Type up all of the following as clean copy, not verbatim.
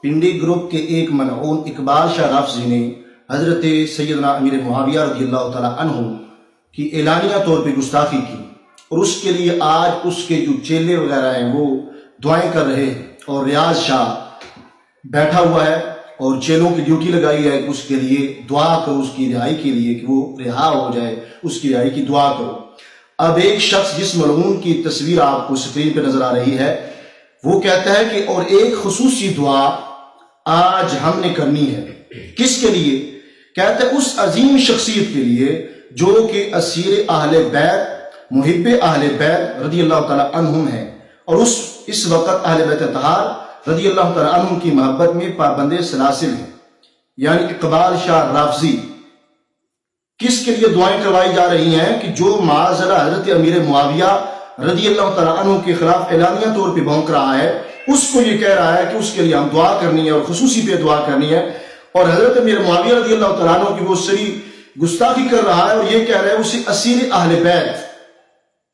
Pindi group کے ایک ملعون اقبال شاہ رافضی نے حضرت سیدنا امیر معاویہ رضی اللہ تعالیٰ عنہ کی اعلانیہ طور پہ گستاخی کی، اور اس کے لیے آج اس کے جو چیلے وغیرہ ہیں وہ دعائیں کر رہے ہیں، اور ریاض شاہ بیٹھا ہوا ہے اور چیلوں کی ڈیوٹی لگائی ہے اس کے لیے دعا کرو، اس کی رہائی کے لیے کہ وہ رہا ہو جائے، اس کی رہائی کی دعا کرو۔ اب ایک شخص جس ملعون کی تصویر آپ کو سکرین پہ نظر آ رہی ہے وہ کہتا ہے کہ اور ایک خصوصی دعا آج ہم نے کرنی ہے۔ کس کے لیے؟ کہتا ہے اس عظیم شخصیت کے لیے جو کہ اسیر اہل بیت، محب اہل بیت رضی اللہ تعالیٰ عنہم ہیں، اور اس وقت اہل بیت اطہار رضی اللہ تعالیٰ عنہم کی محبت میں پابند سلاسل ہیں، یعنی اقبال شاہ رافضی۔ کس کے لیے دعائیں کروائی جا رہی ہیں؟ کہ جو معاذ اللہ حضرت امیر معاویہ رضی اللہ تعالیٰ عنہ کے خلاف اعلانیہ طور پہ بھونک رہا ہے، اس کو یہ کہہ رہا ہے کہ اس کے لیے ہم دعا کرنی ہے اور خصوصی پہ دعا کرنی ہے، اور حضرت امیر معاویہ رضی اللہ تعالیٰ عنہ کی وہ سری گستاخی کر رہا ہے، اور یہ کہہ رہا ہے اسی اسیر اہل بیت،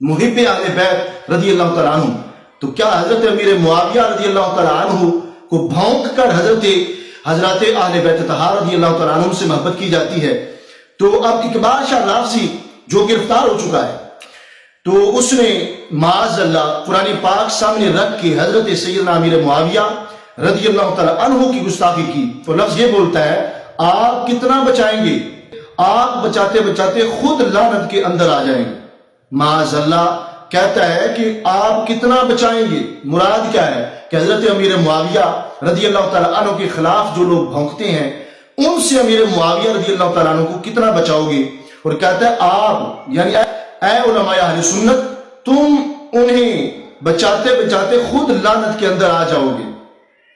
محب اہل بیت رضی اللہ تعالیٰ عنہ۔ تو کیا حضرت امیر معاویہ رضی اللہ تعالیٰ عنہ کو بھونک کر حضرت اہل بیت طہار رضی اللہ تعالیٰ عنہ سے محبت کی جاتی ہے؟ تو اب اقبال شاہ رافضی جو گرفتار ہو چکا ہے، تو اس نے معاذ اللہ قرآن پاک سامنے رکھ کے حضرت سیدنا امیر معاویہ رضی اللہ تعالیٰ عنہ کی گستاخی کی، تو لفظ یہ بولتا ہے آپ کتنا بچائیں گے؟ آپ بچاتے بچاتے خود لعنت کے اندر آ جائیں گے۔ معاذ اللہ کہتا ہے کہ آپ کتنا بچائیں گے؟ مراد کیا ہے؟ کہ حضرت امیر معاویہ رضی اللہ تعالیٰ عنہ کے خلاف جو لوگ بھونکتے ہیں ان سے امیر معاویہ رضی اللہ تعالیٰ عنہ کو کتنا بچاؤ گے؟ اور کہتا ہے آپ یعنی اے علماء اہل سنت تم انہیں بچاتے بچاتے خود لعنت کے اندر آ جاؤ گے۔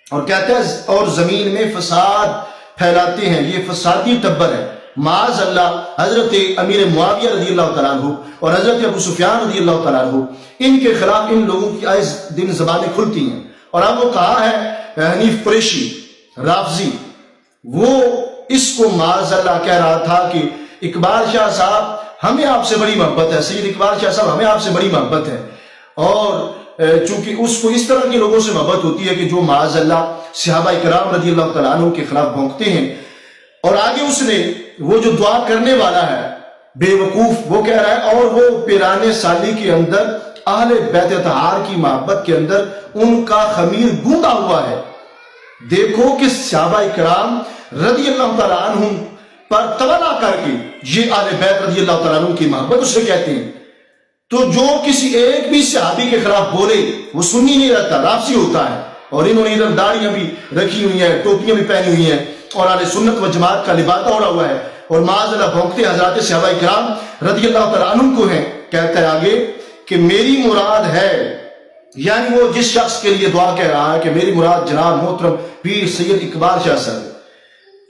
اور کہتا ہے اور زمین میں فساد پھیلاتے ہیں، یہ فسادی ٹبر ہے۔ معاذ اللہ حضرت امیر معاویہ رضی اللہ تعالیٰ عنہ اور حضرت ابو سفیان رضی اللہ تعالیٰ عنہ ان کے خلاف ان لوگوں کی آئے دن زبانیں کھلتی ہیں۔ اور اب وہ کہا ہے حنیف قریشی رافضی، وہ اس کو معاذ اللہ کہہ رہا تھا کہ اقبال شاہ صاحب ہمیں آپ سے بڑی محبت ہے، سید اقبال شاہ صاحب ہمیں آپ سے بڑی محبت ہے، اور چونکہ اس کو اس طرح کے لوگوں سے محبت ہوتی ہے کہ جو معاذ اللہ صحابہ کرام رضی اللہ تعالیٰ عنہ کے خلاف بھونکتے ہیں۔ اور آگے اس نے وہ جو دعا کرنے والا ہے بے وقوف وہ کہہ رہا ہے اور وہ پیرانے سالی کے اندر اہل بیت طہار کی محبت کے اندر ان کا خمیر گوندا ہوا ہے۔ دیکھو کہ صحابہ کرام رضی اللہ تعالیٰ عنہ پر تولا کر کے یہ اہل بیت رضی اللہ تعالیٰ عنہ کی محبت اسے کہتے ہیں۔ تو جو کسی ایک بھی صحابی کے خلاف بولے وہ سنی نہیں رہتا، رافضی ہوتا ہے۔ اور انہوں نے ادھر داڑیاں بھی رکھی ہوئی ہیں، ٹوپیاں بھی پہنی ہوئی ہیں، اور اہل سنت و جماعت کا لبادہ اوڑھا ہوا ہے، اور معاذ اللہ بھونکتے حضرات صحابہ کرام رضی اللہ تعالیٰ عنہ کو ہیں۔ کہتا ہے آگے کہ میری مراد ہے، یعنی وہ جس شخص کے لیے دعا کہہ رہا ہے کہ میری مراد جناب محترم پیر سید اقبال شاہ صاحب۔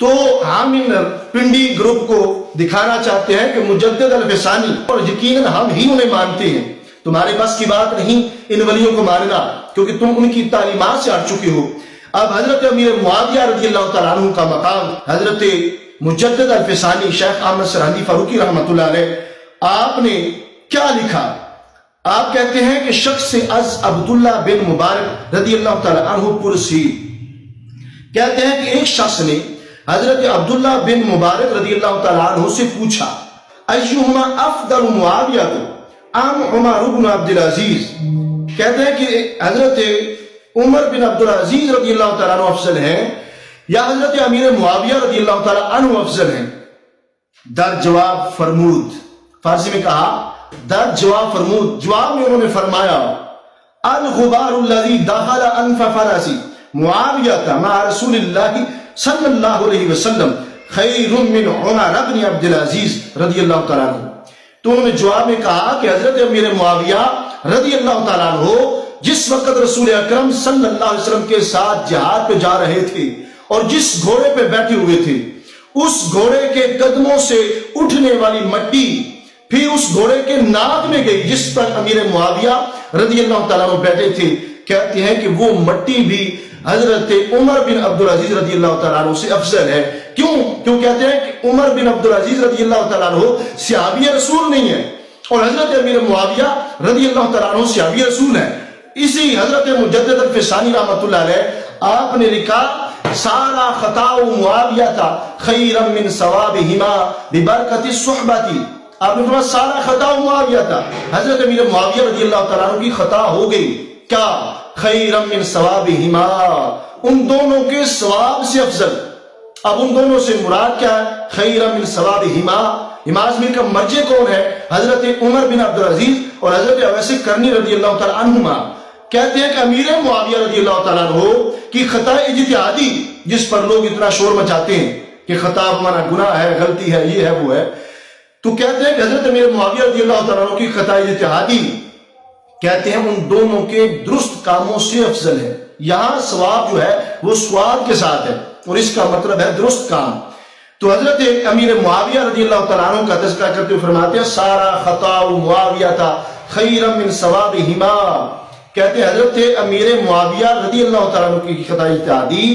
تو ہم ان پنڈی گروپ کو دکھانا چاہتے ہیں کہ مجدد الفسانی، اور یقیناً ہم ہی انہیں مانتے ہیں، تمہارے بس کی بات نہیں ان ولیوں کو ماننا کیونکہ تم ان کی تعلیمات سے ہٹ چکے ہو۔ اب حضرت امیر معاویہ رضی اللہ تعالیٰ عنہ کا مقام حضرت مجدد الفسانی شیخ احمد سرہندی فاروقی رحمۃ اللہ علیہ آپ نے کیا لکھا؟ آپ کہتے ہیں کہ شخص از عبداللہ بن مبارک رضی اللہ تعالیٰ عنہ پرسی، کہتے ہیں کہ ایک شخص نے حضرت عبداللہ بن مبارک رضی اللہ تعالیٰ عنہ سے پوچھا ایہما افضل معاویہ ام عمر بن عبدالعزیز، کہتے ہیں کہ حضرت عمر بن عبدالعزیز رضی اللہ تعالیٰ عنہ افضل ہیں یا حضرت امیر معاویہ رضی اللہ تعالیٰ عنہ افضل ہیں؟ در جواب فرمود، فارسی میں کہا در جواب فرمود، جواب میں انہوں نے فرمایا الغبار الذی دخل انف فرسی معاویہ مع رسول اللہ صلی اللہ علیہ وسلم خیر من عمر بن عبدالعزیز رضی اللہ تعالیٰ عنہ۔ تو انہوں نے جواب میں کہا کہ حضرت امیر معاویہ رضی اللہ تعالیٰ عنہ جس وقت رسول اکرم صلی اللہ علیہ وسلم کے ساتھ جہاد پہ جا رہے تھے اور جس گھوڑے پہ بیٹھے ہوئے تھے، اس گھوڑے کے قدموں سے اٹھنے والی مٹی پھر اس گھوڑے کے ناک میں گئی جس پر امیر معاویہ رضی اللہ تعالیٰ عنہ بیٹھے تھے۔ کہتے ہیں کہ وہ مٹی بھی حضرت عمر بن عبدالعزیز رضی اللہ تعالیٰ عنہ سے افضل ہے۔ کیوں کہتے ہیں کہ عمر بن عبدالعزیز رضی اللہ تعالیٰ عنہ صحابی رسول نہیں ہے، اور حضرت امیر معاویہ رضی اللہ تعالیٰ عنہ صحابی رسول ہے۔ اسی حضرت مجدد الفسانی رحمۃ اللہ علیہ آپ نے لکھا سارا خطا معاویہ تھا خیرا من ثوابہما ببرکت الصحبۃ. آپ نے فرمایا سارا خطا معاویہ تھا. حضرت امیر معاویہ رضی اللہ تعالیٰ عنہ کی خطا ہو گئی. کیا؟ خیرا من ثوابہما، ان دونوں کے ثواب سے افضل. اب ان دونوں سے مراد کیا ہے؟ خیرا من ثوابہما. امام اعظمی کا مرجع کون ہے؟ حضرت عمر بن عبدالعزیز اور حضرت اویس کرنی رضی اللہ تعالیٰ عنہما. کہتے ہیں کہ امیر معاویہ رضی اللہ تعالیٰ عنہ کی خطا اجتہادی، جس پر لوگ اتنا شور مچاتے ہیں کہ خطا مانا گناہ ہے، غلطی ہے، یہ ہے، وہ ہے، تو کہتے ہیں کہ حضرت امیر معاویہ رضی اللہ تعالیٰ عنہ کی خطا اجتہادی کہتے ہیں ان دونوں کے درست کاموں سے افضل ہے. یہاں ثواب جو ہے وہ سواد کے ساتھ ہے، اور اس کا مطلب ہے درست کام. تو حضرت امیر معاویہ رضی اللہ تعالیٰ عنہ کا تذکرہ کرتے ہوئے فرماتے ہیں سارا خطا معاویہ تھا خیرا من ثوابہما. کہتے ہیں حضرت امیر معاویہ رضی اللہ تعالیٰ عنہ کی خطا اجتہادی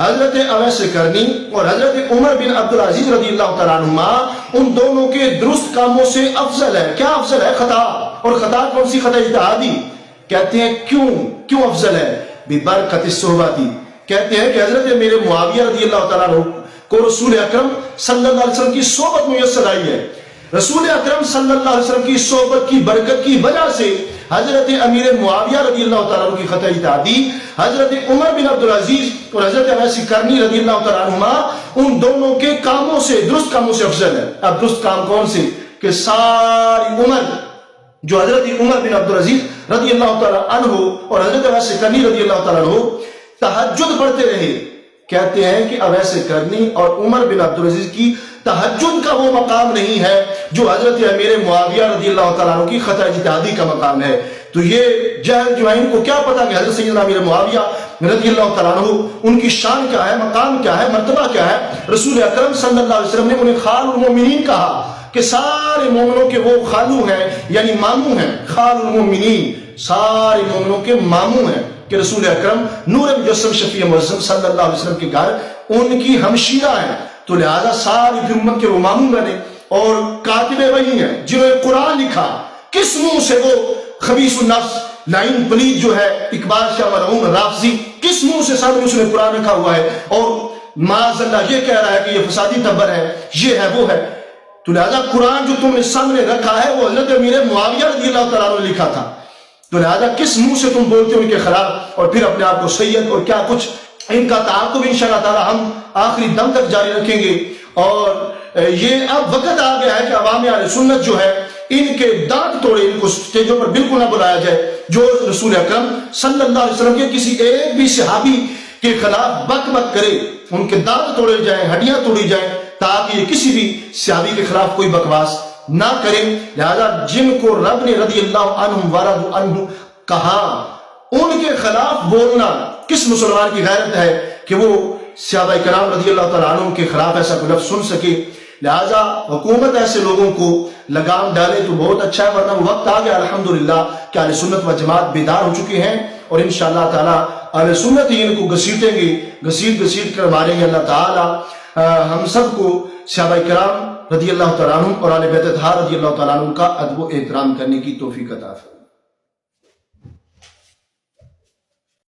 حضرت اویس کرنی اور حضرت عمر بن عبدالعزیز رضی اللہ تعالیٰ عنہما ان دونوں کے درست کاموں سے افضل ہے. کیا افضل ہے؟ خطا. اور خطا کون سی؟ خطا اجتہادی. کہتے ہیں کیوں افضل ہے؟ ببرکت الصحبۃ. کہتے ہیں کہ حضرت امیر معاویہ رضی اللہ تعالیٰ عنہ کو رسول اکرم صلی اللہ علیہ وسلم کی صحبت میسر آئی ہے. رسول اکرم صلی اللہ علیہ وسلم کی صحبت کی برکت کی وجہ سے حضرت امیر معاویہ رضی اللہ تعالیٰ عنہ کی خطا اجتہادی حضرت عمر بن عبدالعزیز اور حضرت اویس کرنی رضی اللہ تعالیٰ عنہما ان دونوں کے کاموں سے، درست کاموں سے افضل ہے. اب درست کام کون سے؟ کہ ساری عمر جو حضرت عمر بن عبدالعزیز رضی اللہ تعالیٰ عنہ اور حضرت اویس کرنی رضی اللہ تعالیٰ عنہ تہجد پڑھتے رہے. کہتے ہیں کہ اویس کرنی اور عمر بن عبدالعزیز کی تہجد کا وہ مقام نہیں ہے جو حضرت امیر معاویہ رضی اللہ تعالیٰ عنہ کی خطا اجتہادی کا مقام ہے. تو یہ جہل جو ہے ان کو کیا پتا کہ حضرت سیدنا امیر معاویہ رضی اللہ تعالیٰ عنہ ان کی شان کیا ہے، مقام کیا ہے، مرتبہ کیا ہے. رسول اکرم صلی اللہ علیہ وسلم نے انہیں خال المومنین کہا کہ سارے مومنوں کے وہ خالو ہیں، یعنی ماموں ہیں. خال المومنین، سارے مومنوں کے ماموں ہیں کہ رسول اکرم نور مجسم شفیع معظم صلی اللہ علیہ وسلم کے گھر ان کی ہمشیرہ ہیں. تو لہذا ساری امت کے وہ ماموں بنے اور کاتب وحی ہیں جنہوں نے قرآن لکھا. کس منہ سے وہ خبیث النفس لائن پلید جو ہے اقبال شاہ مرحوم رافضی، کس منہ سے سامنے اس نے قرآن رکھا ہوا ہے اور معاذ اللہ یہ کہہ رہا ہے کہ یہ فسادی تبر ہے، یہ ہے، وہ ہے. تو لہذا قرآن جو تم نے سامنے رکھا ہے وہ حضرت امیر معاویہ رضی اللہ تعالیٰ عنہ نے لکھا تھا. تو لہذا کس منہ سے تم بولتے ہو ان کے خلاف اور پھر اپنے آپ کو سید اور کیا کچھ. ان کا تعاقب انشاءاللہ تعالی ہم آخری دم تک جاری رکھیں گے. اور یہ اب وقت آ گیا ہے کہ عوام اہل سنت جو ہے ان کے دانت توڑے، ان کو اسٹیجوں پر بالکل نہ بلایا جائے. جو رسول اکرم صلی اللہ علیہ وسلم کے کسی ایک بھی صحابی کے خلاف بک بک کرے ان کے دانت توڑے جائیں، ہڈیاں توڑی جائیں، تاکہ یہ کسی بھی صحابی کے خلاف کوئی بکواس نہ کریں. لہذا جن کو رب نے رضی اللہ عنہم ورضوا عنہ کہا ان کے خلاف بولنا کس مسلمان کی غیرت ہے کہ وہ صحابہ کرام رضی اللہ تعالیٰ عنہ کے خلاف ایسا کوئی لفظ سن سکے. لہذا حکومت ایسے لوگوں کو لگام ڈالے تو بہت اچھا ہے، ورنہ وقت آ گیا الحمدللہ کہ اہل سنت و جماعت بیدار ہو چکے ہیں اور انشاءاللہ تعالیٰ اہل سنت ہی ان کو گھسیٹیں گے، گھسیٹ کر ماریں گے. اللہ تعالیٰ ہم سب کو صحابہ کرام رضی اللہ تعالیٰ عنہ اور اہل بیت اطہار رضی اللہ تعالیٰ عنہ کا ادب و احترام کرنے کی توفیق عطا فرمائے.